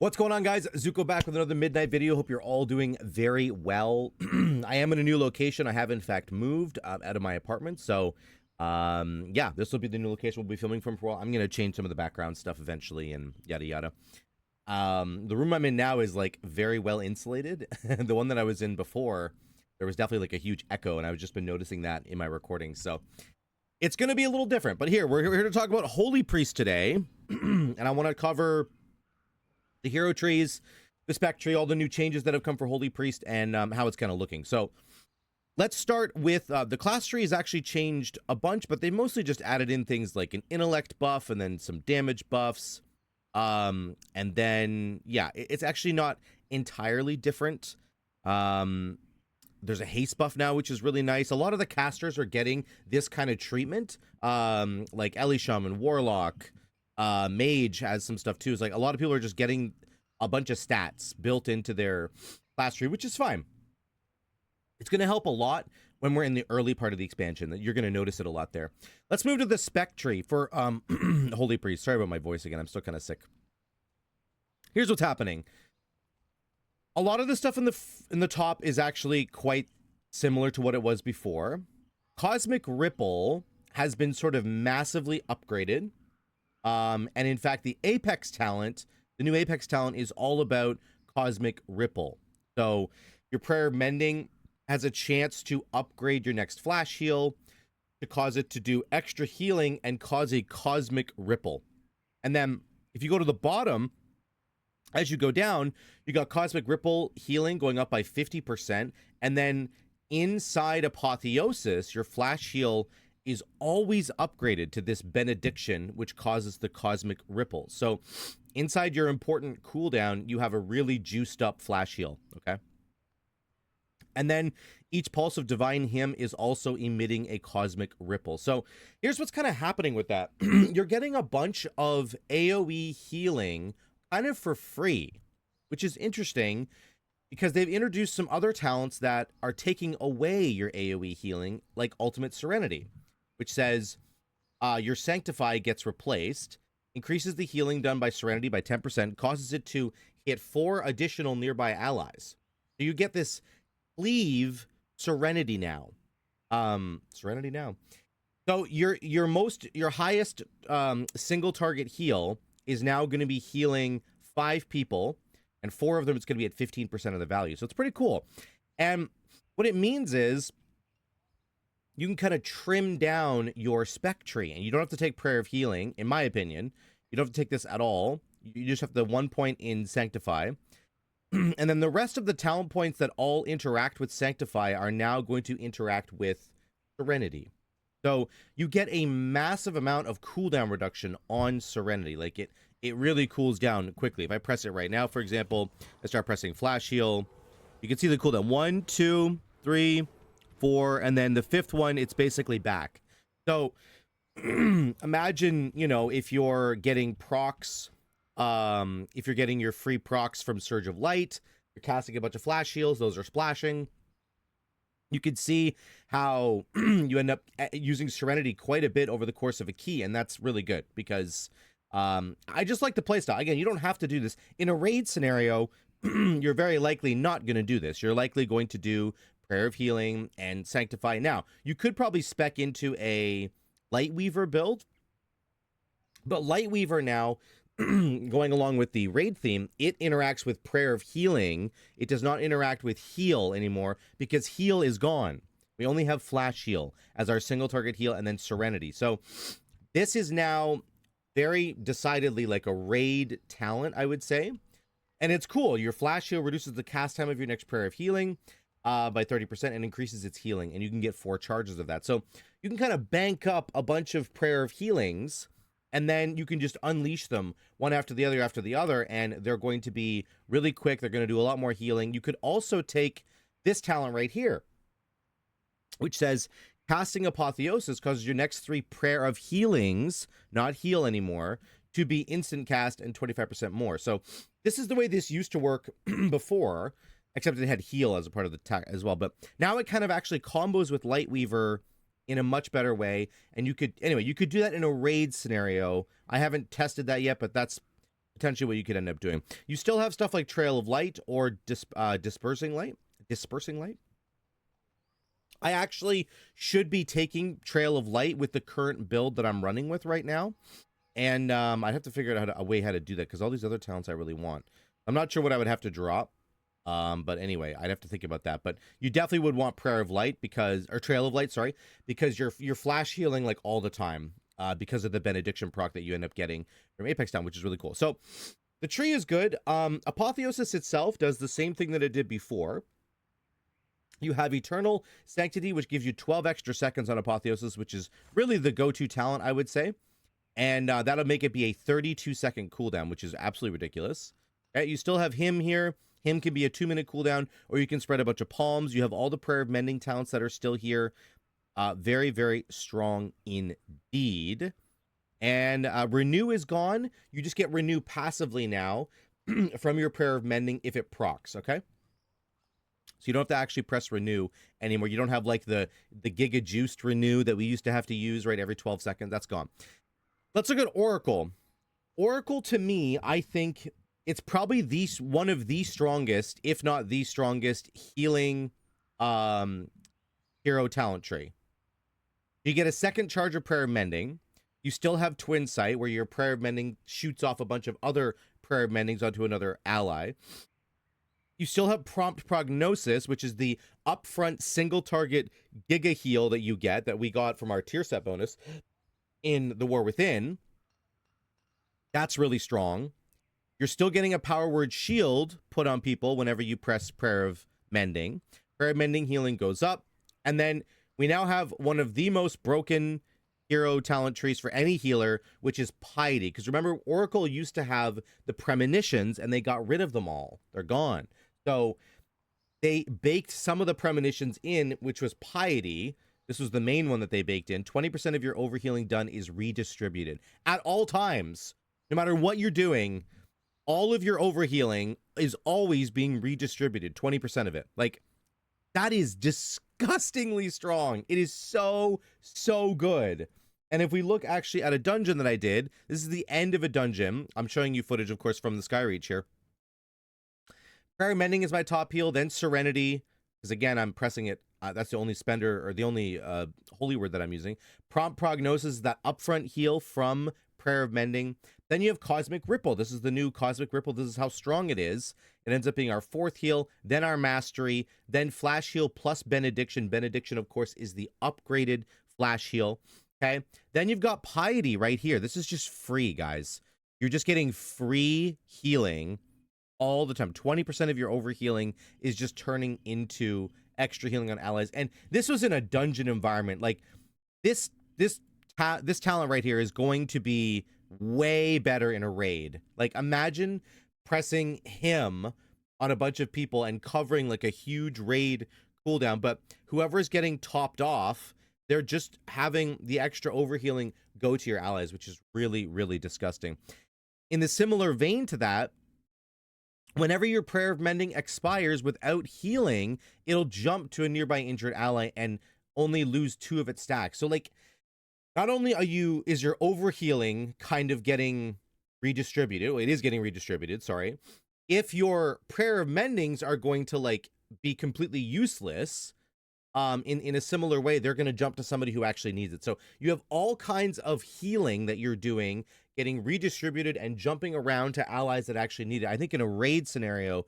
What's going on, guys? Zuko back with another midnight video. Hope you're all doing very well. I am in a new location. I have in fact moved out of my apartment, so yeah, this will be the new location we'll be filming from for a while. I'm gonna change some of the background stuff eventually and yada yada. The room I'm in now is like very well insulated. The one that I was in before, there was definitely like a huge echo, and I've just been noticing that in my recordings. So it's gonna be a little different. But we're here to talk about Holy Priest today, and I want to cover the hero trees, the spec tree, all the new changes that have come for Holy Priest, and how it's kind of looking. So let's start with the class tree has actually changed a bunch, but they mostly just added in things like an intellect buff and then some damage buffs. And then, yeah, it's actually not entirely different. There's a haste buff now, which is really nice. A lot of the casters are getting this kind of treatment, like Ellie Shaman, Warlock, Mage has some stuff too. It's like a lot of people are just getting a bunch of stats built into their class tree, which is fine. It's going to help a lot when we're in the early part of the expansion. That you're going to notice it a lot there. Let's move to the spec tree for Holy Priest. Sorry about my voice again. I'm still kind of sick. Here's what's happening. A lot of the stuff in the top is actually quite similar to what it was before. Cosmic Ripple has been sort of massively upgraded. And in fact, the Apex talent, the new Apex talent is all about Cosmic Ripple. So your Prayer of Mending has a chance to upgrade your next flash heal to cause it to do extra healing and cause a Cosmic Ripple. And then if you go to the bottom, as you go down, you got Cosmic Ripple healing going up by 50%. And then inside Apotheosis, your flash heal is always upgraded to this benediction, which causes the Cosmic Ripple. So inside your important cooldown, you have a really juiced up flash heal, okay? And then each pulse of Divine Hymn is also emitting a Cosmic Ripple. So here's what's kind of happening with that. You're getting a bunch of AoE healing kind of for free, which is interesting because they've introduced some other talents that are taking away your AoE healing, like Ultimate Serenity, which says your Sanctify gets replaced, increases the healing done by Serenity by 10%, causes it to hit 4 additional nearby allies. So you get this Cleave Serenity now. Serenity now. So your highest single target heal is now going to be healing 5 people, and 4 of them it's going to be at 15% of the value. So it's pretty cool. And what it means is you can kind of trim down your spec tree, and you don't have to take Prayer of Healing, in my opinion. You don't have to take this at all. You just have the 1 point in Sanctify. And then the rest of the talent points that all interact with Sanctify are now going to interact with Serenity. So you get a massive amount of cooldown reduction on Serenity. Like it really cools down quickly. If I press it right now, for example, I start pressing Flash Heal, you can see the cooldown. 1, 2, 3, 4, and then the 5th one, it's basically back. So imagine, you know, if you're getting procs, if you're getting your free procs from Surge of Light, you're casting a bunch of flash heals, those are splashing. You can see how you end up using Serenity quite a bit over the course of a key, and that's really good because I just like the playstyle. Again, you don't have to do this. In a raid scenario, you're very likely not going to do this. You're likely going to do Prayer of Healing and Sanctify. Now, you could probably spec into a Lightweaver build, but Lightweaver now, going along with the raid theme, it interacts with Prayer of Healing. It does not interact with Heal anymore because Heal is gone. We only have Flash Heal as our single target heal and then Serenity. So this is now very decidedly like a raid talent, I would say. And it's cool. Your Flash Heal reduces the cast time of your next Prayer of Healing by 30% and increases its healing, and you can get 4 charges of that. So you can kind of bank up a bunch of Prayer of Healings, and then you can just unleash them one after the other, and they're going to be really quick. They're going to do a lot more healing. You could also take this talent right here, which says casting Apotheosis causes your next 3 Prayer of Healings, not heal anymore, to be instant cast and 25% more. So this is the way this used to work before, except it had heal as a part of the tech as well. But now it kind of actually combos with Lightweaver in a much better way. And you could do that in a raid scenario. I haven't tested that yet, but that's potentially what you could end up doing. You still have stuff like Trail of Light or Dispersing Light. Dispersing Light. I actually should be taking Trail of Light with the current build that I'm running with right now. And I'd have to figure out a way how to do that, because all these other talents I really want. I'm not sure what I would have to drop. But anyway, I'd have to think about that. But you definitely would want Prayer of Light, or Trail of Light, sorry, because you're flash healing like all the time, because of the Benediction proc that you end up getting from Apex Down, which is really cool. So the tree is good. Apotheosis itself does the same thing that it did before. You have Eternal Sanctity, which gives you 12 extra seconds on Apotheosis, which is really the go-to talent, I would say. And that'll make it be a 32-second cooldown, which is absolutely ridiculous. Okay, you still have him here. Him can be a 2-minute cooldown, or you can spread a bunch of palms. You have all the Prayer of Mending talents that are still here. Very, very strong indeed. And Renew is gone. You just get Renew passively now from your Prayer of Mending if it procs, okay? So you don't have to actually press Renew anymore. You don't have like the Giga Juiced Renew that we used to have to use right every 12 seconds. That's gone. Let's look at Oracle. Oracle, to me, I think it's probably one of the strongest, if not the strongest, healing hero talent tree. You get a second charge of Prayer of Mending. You still have Twin Sight, where your Prayer of Mending shoots off a bunch of other Prayer of Mendings onto another ally. You still have Prompt Prognosis, which is the upfront single target Giga Heal that you get, that we got from our tier set bonus in the War Within. That's really strong. You're still getting a Power Word Shield put on people whenever you press Prayer of Mending. Prayer of Mending healing goes up. And then we now have one of the most broken hero talent trees for any healer, which is Piety. Because remember, Oracle used to have the Premonitions, and they got rid of them all. They're gone. So they baked some of the Premonitions in, which was Piety. This was the main one that they baked in. 20% of your overhealing done is redistributed at all times. No matter what you're doing, all of your overhealing is always being redistributed. 20% of it. Like, that is disgustingly strong. It is so, so good. And if we look actually at a dungeon that I did, this is the end of a dungeon. I'm showing you footage, of course, from the Skyreach here. Prayer Mending is my top heal, then Serenity, because again, I'm pressing it. That's the only spender, or the only holy word that I'm using. Prompt Prognosis is that upfront heal from Prayer of Mending. Then you have Cosmic Ripple. This is the new Cosmic Ripple. This is how strong it is. It ends up being our 4th heal, then our Mastery, then Flash Heal plus Benediction. Benediction, of course, is the upgraded Flash Heal. Okay. Then you've got Piety right here. This is just free, guys. You're just getting free healing all the time. 20% of your overhealing is just turning into extra healing on allies. And this was in a dungeon environment. Like, this talent right here is going to be way better in a raid. Like, imagine pressing him on a bunch of people and covering like a huge raid cooldown, but whoever is getting topped off, they're just having the extra overhealing go to your allies, which is really, really disgusting. In the similar vein to that, whenever your Prayer of Mending expires without healing, it'll jump to a nearby injured ally and only lose 2 of its stacks. So, like, not only is your overhealing kind of getting redistributed, well, it is getting redistributed, sorry. If your Prayer of Mendings are going to, like, be completely useless, in a similar way, they're going to jump to somebody who actually needs it. So you have all kinds of healing that you're doing, getting redistributed and jumping around to allies that actually need it. I think in a raid scenario,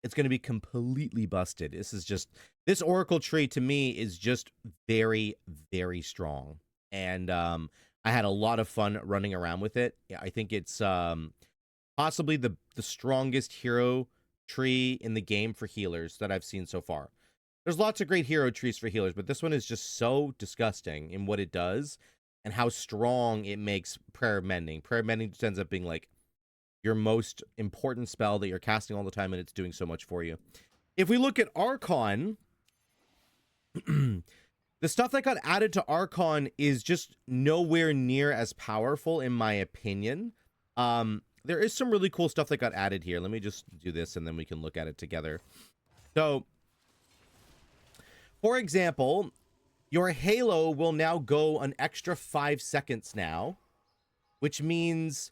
it's going to be completely busted. This Oracle tree to me is just very, very strong. And I had a lot of fun running around with it. I think it's possibly the strongest hero tree in the game for healers that I've seen so far. There's lots of great hero trees for healers, but this one is just so disgusting in what it does and how strong it makes Prayer of Mending. Prayer of Mending just ends up being like your most important spell that you're casting all the time, and it's doing so much for you. If we look at Archon, the stuff that got added to Archon is just nowhere near as powerful, in my opinion. There is some really cool stuff that got added here. Let me just do this, and then we can look at it together. So, for example, your Halo will now go an extra 5 seconds now, which means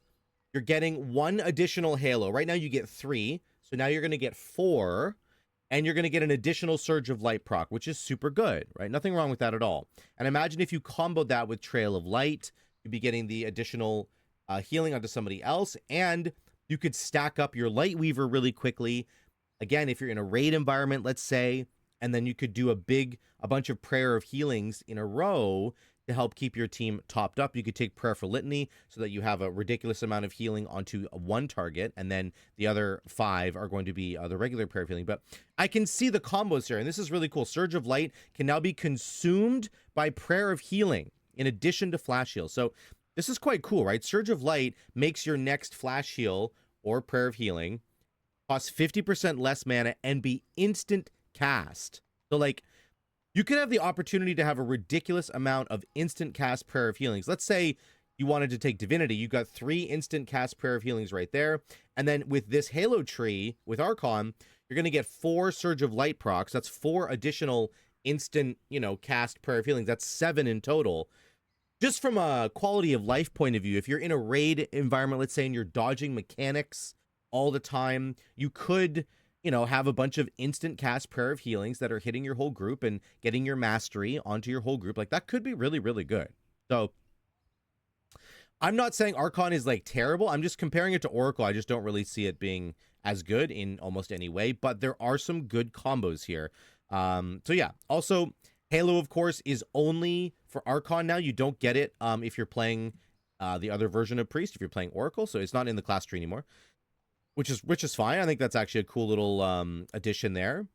you're getting 1 additional halo. Right now you get 3, so now you're going to get 4, and you're going to get an additional Surge of Light proc, which is super good, right? Nothing wrong with that at all. And imagine if you comboed that with Trail of Light, you'd be getting the additional healing onto somebody else, and you could stack up your Light Weaver really quickly. Again, if you're in a raid environment, let's say, and then you could do a bunch of Prayer of Healings in a row to help keep your team topped up. You could take Prayer for Litany so that you have a ridiculous amount of healing onto one target, and then the other 5 are going to be the regular Prayer of Healing. But I can see the combos here, and this is really cool. Surge of Light can now be consumed by Prayer of Healing in addition to Flash Heal. So this is quite cool, right? Surge of Light makes your next Flash Heal or Prayer of Healing cost 50% less mana and be instant cast. So like, you could have the opportunity to have a ridiculous amount of instant cast Prayer of Healings. Let's say you wanted to take Divinity. You got 3 instant cast Prayer of Healings right there. And then with this Halo tree, with Archon, you're going to get 4 Surge of Light procs. That's 4 additional instant, cast Prayer of Healings. That's 7 in total. Just from a quality of life point of view, if you're in a raid environment, let's say, and you're dodging mechanics all the time, you could, have a bunch of instant cast Prayer of Healings that are hitting your whole group and getting your mastery onto your whole group. Like, that could be really, really good. So I'm not saying Archon is like terrible. I'm just comparing it to Oracle. I just don't really see it being as good in almost any way, but there are some good combos here. So yeah, also Halo, of course, is only for Archon now. You don't get it if you're playing the other version of Priest, if you're playing Oracle, so it's not in the class tree anymore, which is fine. I think that's actually a cool little addition there.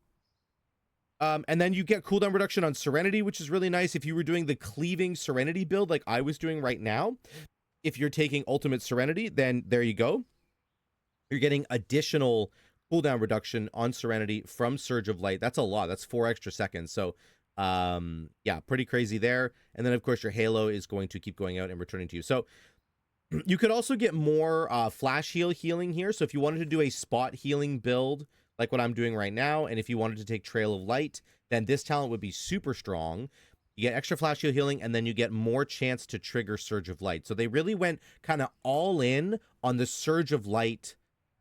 And then you get cooldown reduction on Serenity, which is really nice. If you were doing the cleaving Serenity build like I was doing right now, if you're taking Ultimate Serenity, then there you go. You're getting additional cooldown reduction on Serenity from Surge of Light. That's a lot. That's 4 extra seconds. So yeah, pretty crazy there. And then of course your Halo is going to keep going out and returning to you. So you could also get more Flash healing here. So if you wanted to do a spot healing build like what I'm doing right now, and if you wanted to take Trail of Light, then this talent would be super strong. You get extra Flash healing, and then you get more chance to trigger Surge of Light. So they really went kind of all in on the Surge of Light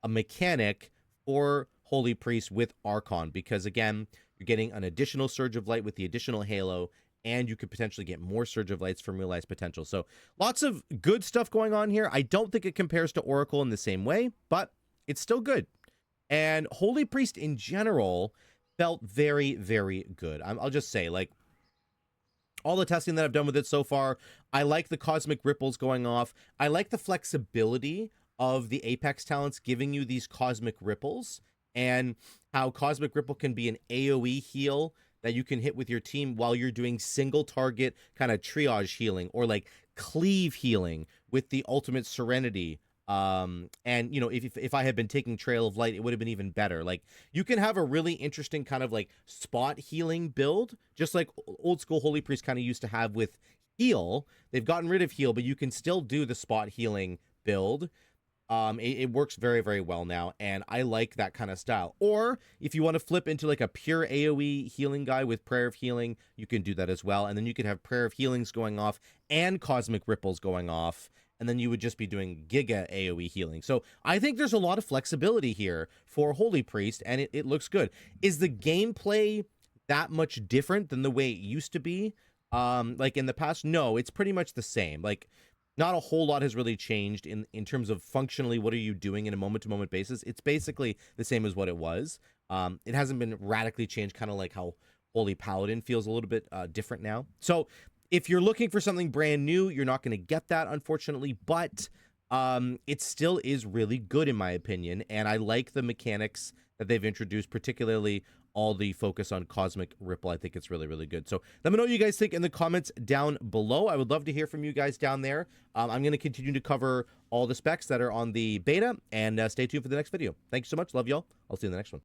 mechanic for Holy Priest with Archon, because again, you're getting an additional Surge of Light with the additional Halo, and you could potentially get more Surge of Lights from realized potential. So lots of good stuff going on here. I don't think it compares to Oracle in the same way, but it's still good. And Holy Priest in general felt very, very good. I'll just say, like, all the testing that I've done with it so far, I like the cosmic ripples going off. I like the flexibility of the Apex talents giving you these cosmic ripples, and how cosmic ripple can be an AoE heal that you can hit with your team while you're doing single target kind of triage healing, or like cleave healing with the ultimate Serenity. And if I had been taking Trail of Light, it would have been even better. Like, you can have a really interesting kind of like spot healing build, just like old school Holy Priest kind of used to have with heal. They've gotten rid of heal, but you can still do the spot healing build. It works very, very well now, and I like that kind of style. Or if you want to flip into like a pure AoE healing guy with Prayer of Healing, you can do that as well. And then you could have Prayer of Healings going off and Cosmic Ripples going off, and then you would just be doing Giga AoE healing. So I think there's a lot of flexibility here for Holy Priest, and it looks good. Is the gameplay that much different than the way it used to be? Like in the past? No, it's pretty much the same. Like, not a whole lot has really changed in terms of functionally what are you doing in a moment-to-moment basis. It's basically the same as what it was. It hasn't been radically changed, kind of like how Holy Paladin feels a little bit different now. So if you're looking for something brand new, you're not going to get that, unfortunately, but it still is really good in my opinion, and I like the mechanics that they've introduced, particularly all the focus on Cosmic Ripple. I think it's really, really good. So let me know what you guys think in the comments down below. I would love to hear from you guys down there. I'm going to continue to cover all the specs that are on the beta, and stay tuned for the next video. Thank you so much. Love y'all. I'll see you in the next one.